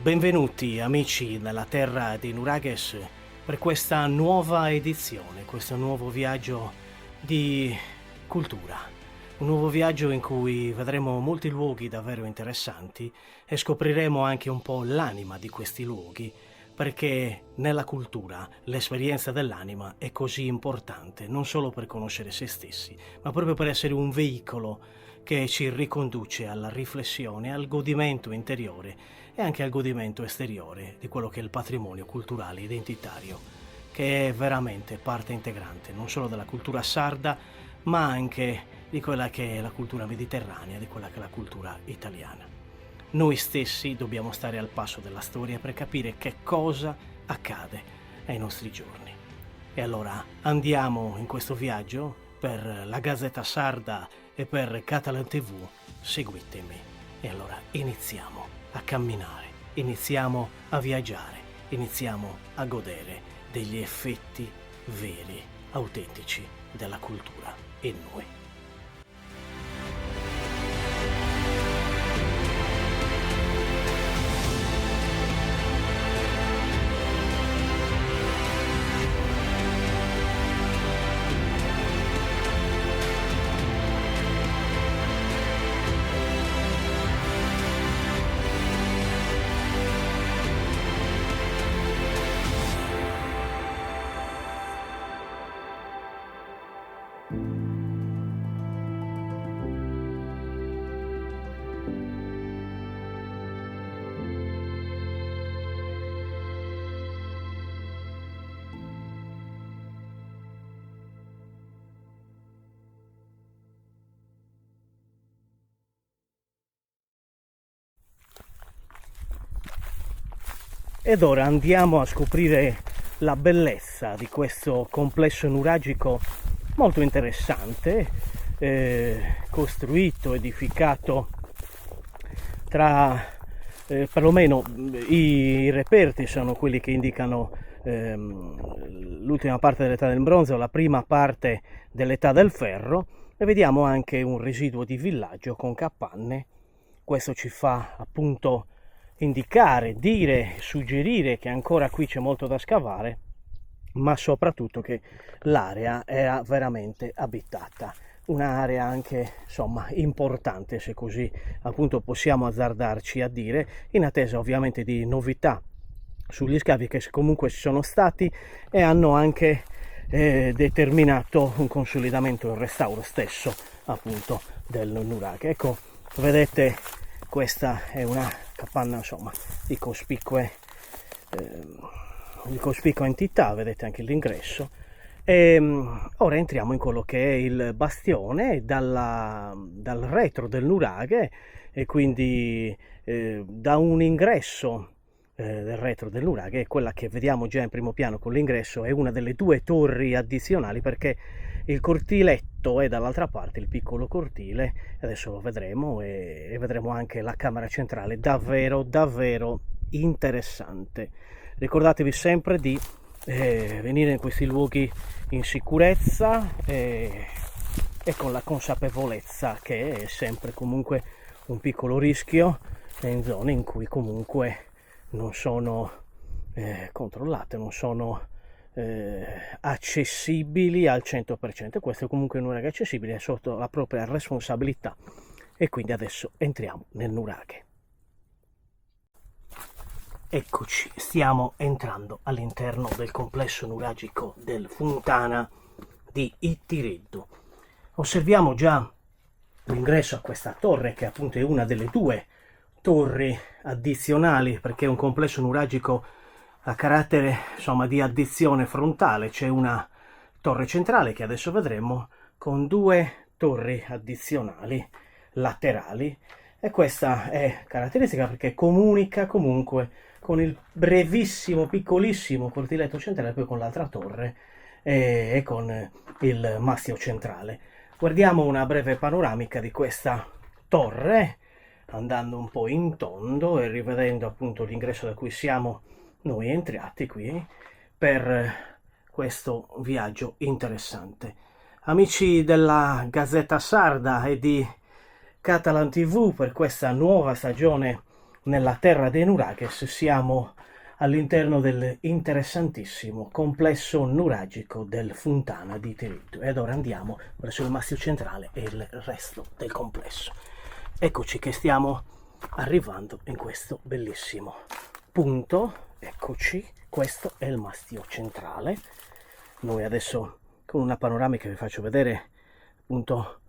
Benvenuti amici nella terra di Nuraghes per questa nuova edizione, questo nuovo viaggio di cultura. Un nuovo viaggio in cui vedremo molti luoghi davvero interessanti e scopriremo anche un po' l'anima di questi luoghi, perché nella cultura l'esperienza dell'anima è così importante, non solo per conoscere se stessi, ma proprio per essere un veicolo che ci riconduce alla riflessione, al godimento interiore e anche al godimento esteriore di quello che è il patrimonio culturale identitario, che è veramente parte integrante non solo della cultura sarda, ma anche di quella che è la cultura mediterranea, di quella che è la cultura italiana. Noi stessi dobbiamo stare al passo della storia per capire che cosa accade ai nostri giorni. E allora andiamo in questo viaggio per la Gazzetta Sarda e per Catalan TV, seguitemi. E allora iniziamo a camminare, iniziamo a viaggiare, iniziamo a godere degli effetti veri, autentici della cultura in noi. Ed ora andiamo a scoprire la bellezza di questo complesso nuragico molto interessante, costruito, edificato tra perlomeno i reperti sono quelli che indicano l'ultima parte dell'età del bronzo, la prima parte dell'età del ferro, e vediamo anche un residuo di villaggio con capanne. Questo ci fa appunto indicare, dire, suggerire che ancora qui c'è molto da scavare, ma soprattutto che l'area è veramente abitata, un'area anche insomma importante, se così appunto possiamo azzardarci a dire, in attesa ovviamente di novità sugli scavi che comunque ci sono stati e hanno anche determinato un consolidamento e un restauro stesso appunto del nuraghe. Ecco, vedete, questa è una capanna insomma di cospicua entità, vedete anche l'ingresso. E ora entriamo in quello che è il bastione dal retro del nuraghe, e quindi da un ingresso del retro del nuraghe, quella che vediamo già in primo piano con l'ingresso è una delle due torri addizionali, perché il cortiletto è dall'altra parte, il piccolo cortile, adesso lo vedremo, e vedremo anche la camera centrale, davvero davvero interessante. Ricordatevi sempre di venire in questi luoghi in sicurezza e con la consapevolezza che è sempre comunque un piccolo rischio in zone in cui comunque non sono controllate, non sono accessibili al 100%. Questo comunque non è accessibile, è sotto la propria responsabilità. E quindi adesso entriamo nel nuraghe. Eccoci, stiamo entrando all'interno del complesso nuragico del Fontana di Ittireddu. Osserviamo già l'ingresso a questa torre, che appunto è una delle due torri addizionali, perché è un complesso nuragico a carattere insomma di addizione frontale. C'è una torre centrale che adesso vedremo, con due torri addizionali laterali, e questa è caratteristica perché comunica comunque con il brevissimo, piccolissimo cortiletto centrale, poi con l'altra torre e con il mastio centrale. Guardiamo una breve panoramica di questa torre, andando un po' in tondo e rivedendo appunto l'ingresso da cui siamo noi entrati qui per questo viaggio interessante. Amici della Gazzetta Sarda e di Catalan TV, per questa nuova stagione nella terra dei nurages, siamo all'interno dell'interessantissimo complesso nuragico del Fontana di Tiritto. E ora andiamo verso il mastio centrale e il resto del complesso. Eccoci che stiamo arrivando in questo bellissimo punto. Eccoci, questo è il mastio centrale. Noi adesso con una panoramica vi faccio vedere appunto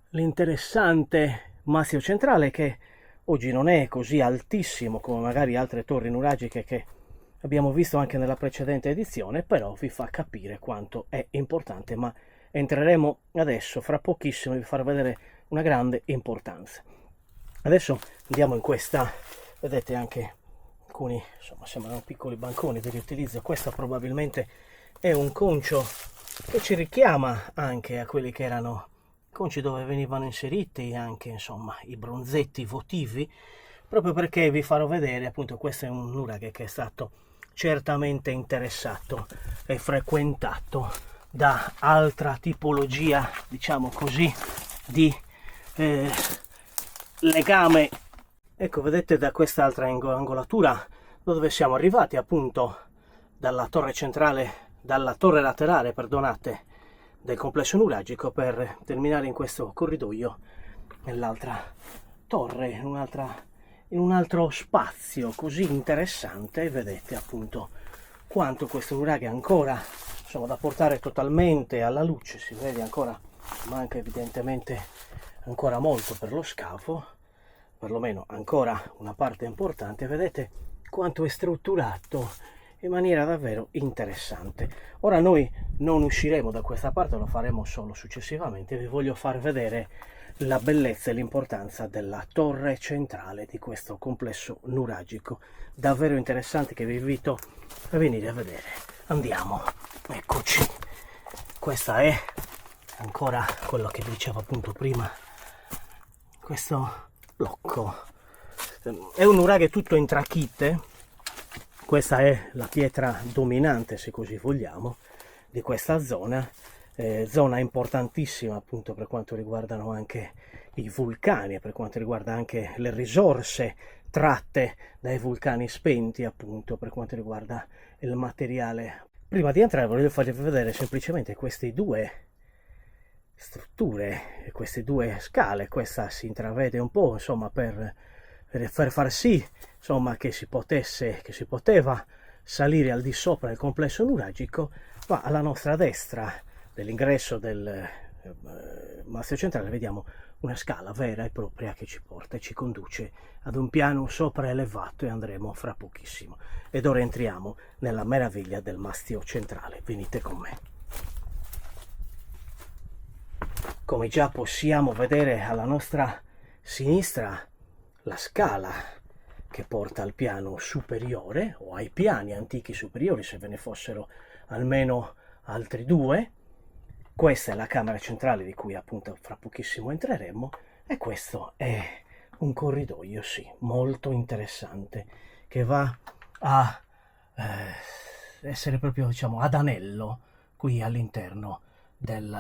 l'interessante mastio centrale, che oggi non è così altissimo come magari altre torri nuragiche che abbiamo visto anche nella precedente edizione, però vi fa capire quanto è importante, ma entreremo adesso fra pochissimo e vi farò vedere una grande importanza. Adesso andiamo in questa, vedete anche alcuni, insomma, sembrano piccoli banconi di riutilizzo. Questo probabilmente è un concio che ci richiama anche a quelli che erano conci dove venivano inseriti anche, insomma, i bronzetti votivi, proprio perché vi farò vedere, appunto, questo è un nuraghe che è stato certamente interessato e frequentato da altra tipologia, diciamo così, di legame. Ecco, vedete da quest'altra angolatura dove siamo arrivati, appunto, dalla torre centrale, dalla torre laterale, perdonate, del complesso nuragico, per terminare in questo corridoio nell'altra torre, in un altro spazio così interessante. Vedete appunto quanto questo nuraghe ancora, insomma, da portare totalmente alla luce. Si vede ancora, manca evidentemente ancora molto per lo scafo, perlomeno ancora una parte importante. Vedete quanto è strutturato in maniera davvero interessante. Ora noi non usciremo da questa parte, lo faremo solo successivamente. Vi voglio far vedere la bellezza e l'importanza della torre centrale di questo complesso nuragico, davvero interessante, che vi invito a venire a vedere. Andiamo, eccoci. Questa è ancora quello che dicevo appunto prima, questo blocco. È un nuraghe tutto in trachite. Questa è la pietra dominante, se così vogliamo, di questa zona, zona importantissima appunto per quanto riguardano anche i vulcani e per quanto riguarda anche le risorse tratte dai vulcani spenti, appunto per quanto riguarda il materiale. Prima di entrare voglio farvi vedere semplicemente queste due strutture, queste due scale. Questa si intravede un po', insomma, per far sì, insomma, che si poteva salire al di sopra del complesso nuragico, ma alla nostra destra dell'ingresso del mastio centrale vediamo una scala vera e propria che ci porta e ci conduce ad un piano sopraelevato, e andremo fra pochissimo. Ed ora entriamo nella meraviglia del mastio centrale. Venite con me. Come già possiamo vedere alla nostra sinistra, la scala che porta al piano superiore, o ai piani antichi superiori, se ve ne fossero almeno altri due. Questa è la camera centrale di cui appunto fra pochissimo entreremo, e questo è un corridoio, sì, molto interessante, che va a essere proprio, diciamo, ad anello qui all'interno del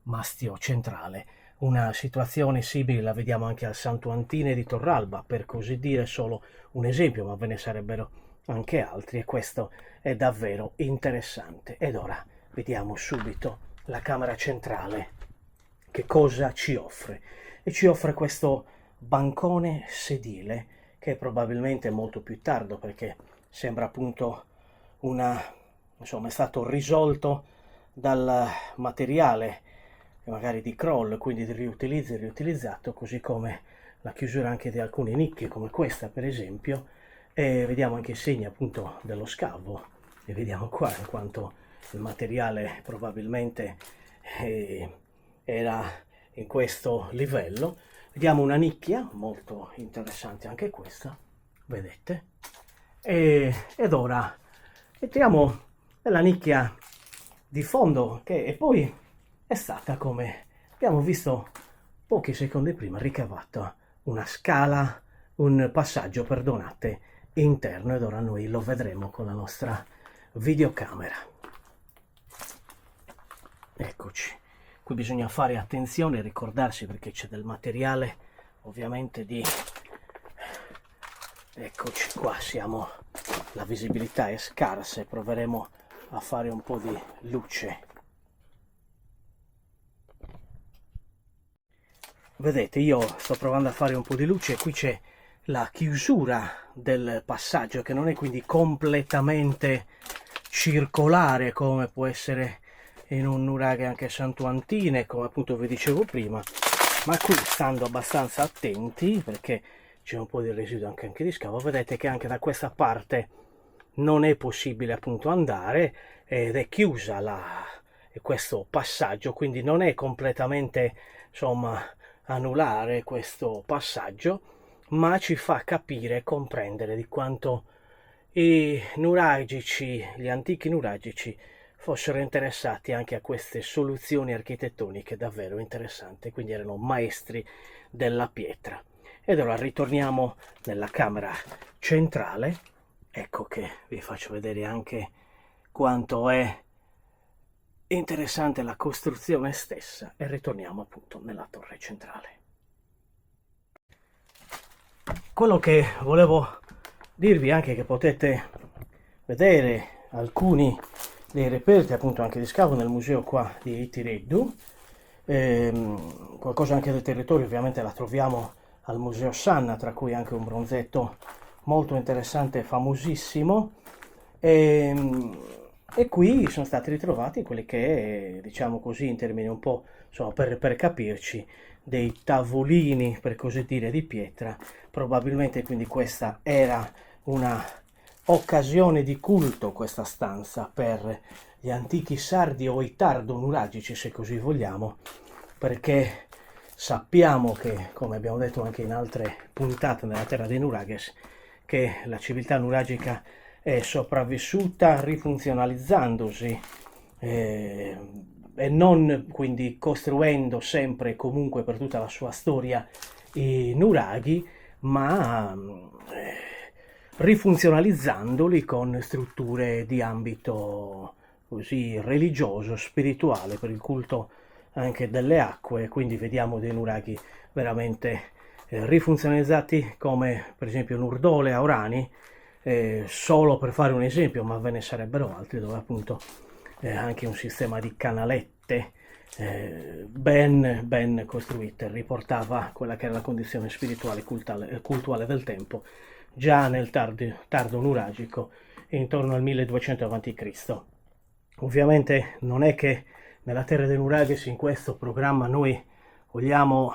mastio centrale. Una situazione simile la vediamo anche al Santo Antine di Torralba, per così dire, solo un esempio, ma ve ne sarebbero anche altri, e questo è davvero interessante. Ed ora vediamo subito la camera centrale che cosa ci offre. E ci offre questo bancone sedile, che è probabilmente molto più tardo, perché sembra appunto insomma, è stato risolto dal materiale magari di crawl, quindi di riutilizzo e riutilizzato, così come la chiusura anche di alcune nicchie come questa per esempio. E vediamo anche i segni appunto dello scavo, e vediamo qua in quanto il materiale probabilmente era in questo livello. Vediamo una nicchia molto interessante anche questa, vedete. Ed ora entriamo nella nicchia di fondo, che e poi è stata, come abbiamo visto pochi secondi prima, ricavata una scala, un passaggio, perdonate, interno, ed ora noi lo vedremo con la nostra videocamera. Eccoci, qui bisogna fare attenzione e ricordarsi, perché c'è del materiale ovviamente di Eccoci qua, la visibilità è scarsa e proveremo a fare un po' di luce. Vedete, io sto provando a fare un po' di luce, qui c'è la chiusura del passaggio che non è quindi completamente circolare come può essere in un nuraghe anche santuantine, come appunto vi dicevo prima, ma qui stando abbastanza attenti perché c'è un po' di residuo anche di scavo, vedete che anche da questa parte non è possibile appunto andare ed è chiusa questo passaggio, quindi non è completamente insomma annullare questo passaggio, ma ci fa capire e comprendere di quanto i nuragici, gli antichi nuragici, fossero interessati anche a queste soluzioni architettoniche davvero interessanti, quindi erano maestri della pietra. Ed ora ritorniamo nella camera centrale, ecco che vi faccio vedere anche quanto è interessante la costruzione stessa e ritorniamo appunto nella torre centrale. Quello che volevo dirvi anche che potete vedere alcuni dei reperti appunto anche di scavo nel museo qua di Itireddu, qualcosa anche del territorio ovviamente la troviamo al museo Sanna, tra cui anche un bronzetto molto interessante e famosissimo, e qui sono stati ritrovati quelli che, diciamo così, in termini un po', insomma, per capirci, dei tavolini, per così dire, di pietra. Probabilmente quindi questa era una occasione di culto, questa stanza, per gli antichi sardi o i tardo-nuragici, se così vogliamo, perché sappiamo che, come abbiamo detto anche in altre puntate nella terra dei nuraghes, che la civiltà nuragica è sopravvissuta rifunzionalizzandosi e non quindi costruendo sempre e comunque per tutta la sua storia i nuraghi, ma rifunzionalizzandoli con strutture di ambito così religioso, spirituale, per il culto anche delle acque. Quindi vediamo dei nuraghi veramente rifunzionalizzati, come per esempio Nurdole a Orani, solo per fare un esempio, ma ve ne sarebbero altri, dove appunto anche un sistema di canalette ben costruite riportava quella che era la condizione spirituale e cultuale del tempo già nel tardo nuragico, intorno al 1200 a.C. Ovviamente non è che nella terra dei nuraghes in questo programma noi vogliamo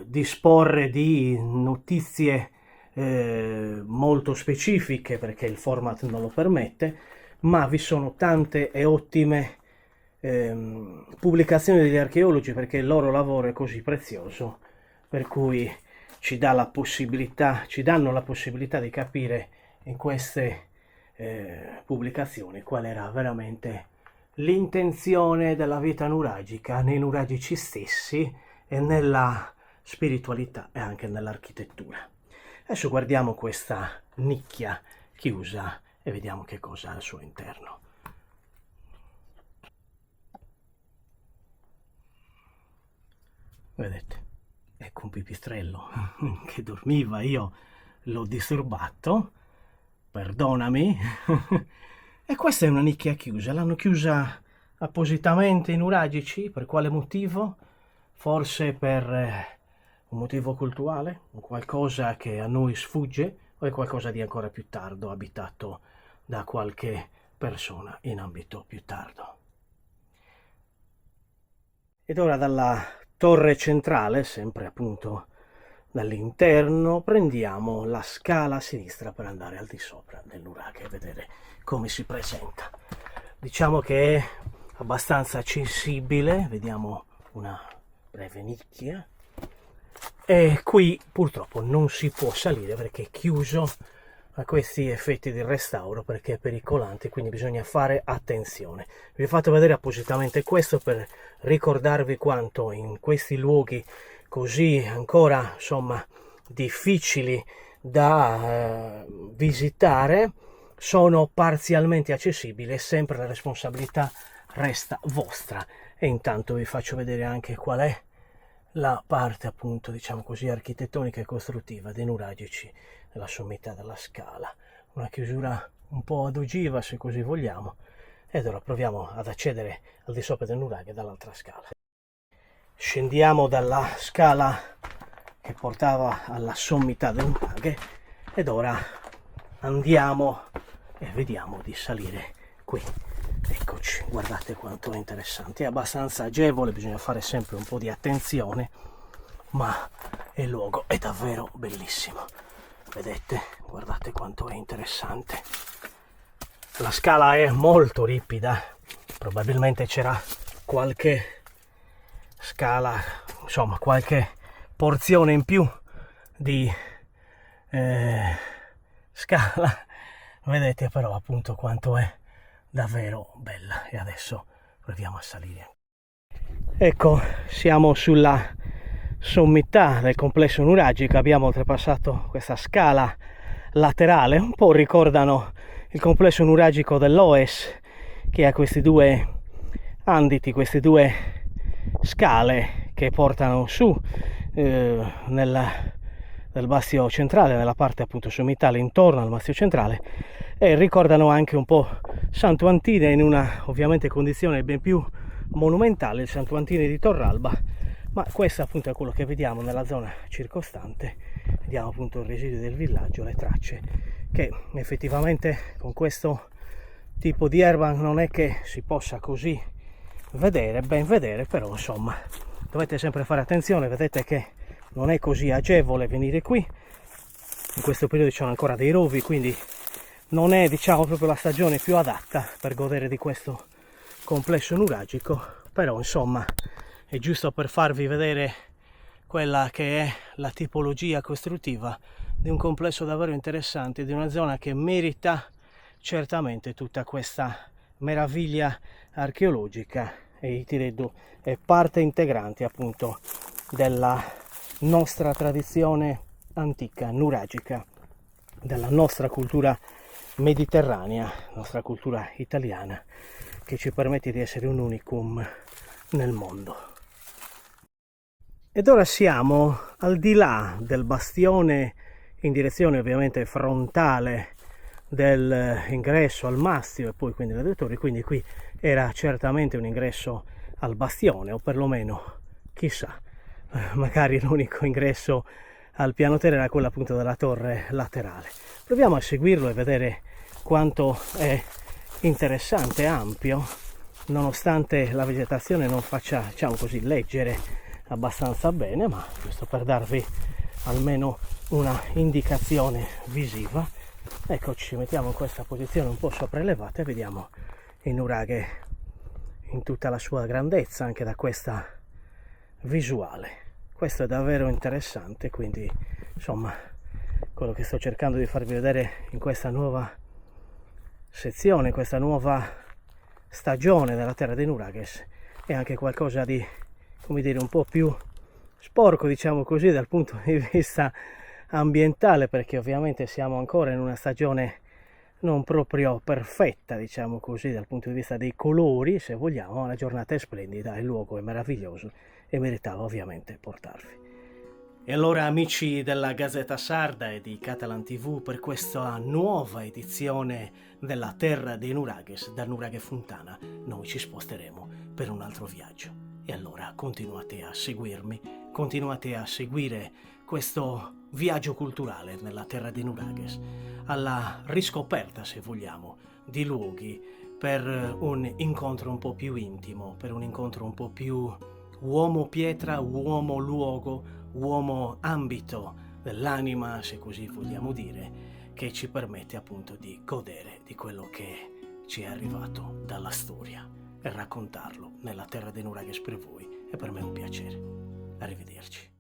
disporre di notizie molto specifiche, perché il format non lo permette, ma vi sono tante e ottime pubblicazioni degli archeologi, perché il loro lavoro è così prezioso, per cui ci danno la possibilità di capire in queste pubblicazioni qual era veramente l'intenzione della vita nuragica nei nuragici stessi e nella spiritualità e anche nell'architettura. Adesso guardiamo questa nicchia chiusa e vediamo che cosa ha al suo interno. Vedete, ecco un pipistrello che dormiva, io l'ho disturbato, perdonami. E questa è una nicchia chiusa, l'hanno chiusa appositamente i nuragici, per quale motivo? Forse per un motivo culturale, qualcosa che a noi sfugge, o è qualcosa di ancora più tardo, abitato da qualche persona in ambito più tardo. Ed ora dalla torre centrale, sempre appunto dall'interno, prendiamo la scala a sinistra per andare al di sopra del nuraghe e vedere come si presenta. Diciamo che è abbastanza accessibile, vediamo una breve nicchia, e qui purtroppo non si può salire perché è chiuso a questi effetti di restauro, perché è pericolante, quindi bisogna fare attenzione. Vi ho fatto vedere appositamente questo per ricordarvi quanto in questi luoghi così ancora insomma difficili da visitare sono parzialmente accessibili e sempre la responsabilità resta vostra. E intanto vi faccio vedere anche qual è la parte appunto diciamo così architettonica e costruttiva dei nuragici della sommità della scala. Una chiusura un po' ad ogiva se così vogliamo, ed ora proviamo ad accedere al di sopra del nuraghe dall'altra scala. Scendiamo dalla scala che portava alla sommità del nuraghe ed ora andiamo e vediamo di salire qui. Eccoci, guardate quanto è interessante, è abbastanza agevole, bisogna fare sempre un po' di attenzione, ma il luogo è davvero bellissimo. Vedete, guardate quanto è interessante. La scala è molto ripida, probabilmente c'era qualche scala, insomma qualche porzione in più di scala. Vedete però appunto quanto è davvero bella, e adesso proviamo a salire. Ecco, siamo sulla sommità del complesso nuragico, abbiamo oltrepassato questa scala laterale, un po' ricordano il complesso nuragico dell'Oes, che ha questi due anditi, queste due scale che portano su nel bastio centrale, nella parte appunto sommitale intorno al bastio centrale, e ricordano anche un po' Santo Antide in una ovviamente condizione ben più monumentale, il Santo Antide di Torralba, ma questo appunto è quello che vediamo nella zona circostante. Vediamo appunto il residuo del villaggio, le tracce, che effettivamente con questo tipo di erba non è che si possa così vedere, ben vedere, però insomma dovete sempre fare attenzione. Vedete che non è così agevole venire qui, in questo periodo ci sono ancora dei rovi, quindi non è diciamo proprio la stagione più adatta per godere di questo complesso nuragico, però insomma è giusto per farvi vedere quella che è la tipologia costruttiva di un complesso davvero interessante, di una zona che merita certamente tutta questa meraviglia archeologica, e direi è parte integrante appunto della nostra tradizione antica nuragica, della nostra cultura mediterranea, nostra cultura italiana, che ci permette di essere un unicum nel mondo. Ed ora siamo al di là del bastione in direzione ovviamente frontale dell'ingresso al mastio e poi quindi le due torri, quindi qui era certamente un ingresso al bastione, o perlomeno chissà, magari l'unico ingresso al piano terra era quello appunto della torre laterale. Proviamo a seguirlo e vedere quanto è interessante e ampio, nonostante la vegetazione non faccia diciamo così leggere abbastanza bene, ma giusto per darvi almeno una indicazione visiva. Eccoci, ci mettiamo in questa posizione un po' sopraelevata e vediamo il nuraghe in tutta la sua grandezza anche da questa visuale. Questo è davvero interessante, quindi insomma quello che sto cercando di farvi vedere in questa nuova sezione, questa nuova stagione della terra dei nuraghes, è anche qualcosa di, come dire, un po' più sporco diciamo così dal punto di vista ambientale, perché ovviamente siamo ancora in una stagione non proprio perfetta diciamo così dal punto di vista dei colori, se vogliamo. La giornata è splendida, il luogo è meraviglioso e meritava ovviamente portarvi. E allora amici della Gazzetta Sarda e di Catalan TV, per questa nuova edizione della Terra dei Nuraghes, da Nuraghe Fontana, noi ci sposteremo per un altro viaggio. E allora continuate a seguirmi, continuate a seguire questo viaggio culturale nella Terra dei Nuraghes, alla riscoperta, se vogliamo, di luoghi per un incontro un po' più intimo, per un incontro un po' più uomo-pietra, uomo-luogo, uomo-ambito dell'anima, se così vogliamo dire, che ci permette appunto di godere di quello che ci è arrivato dalla storia e raccontarlo nella Terra dei Nuraghes per voi. E per me è un piacere. Arrivederci.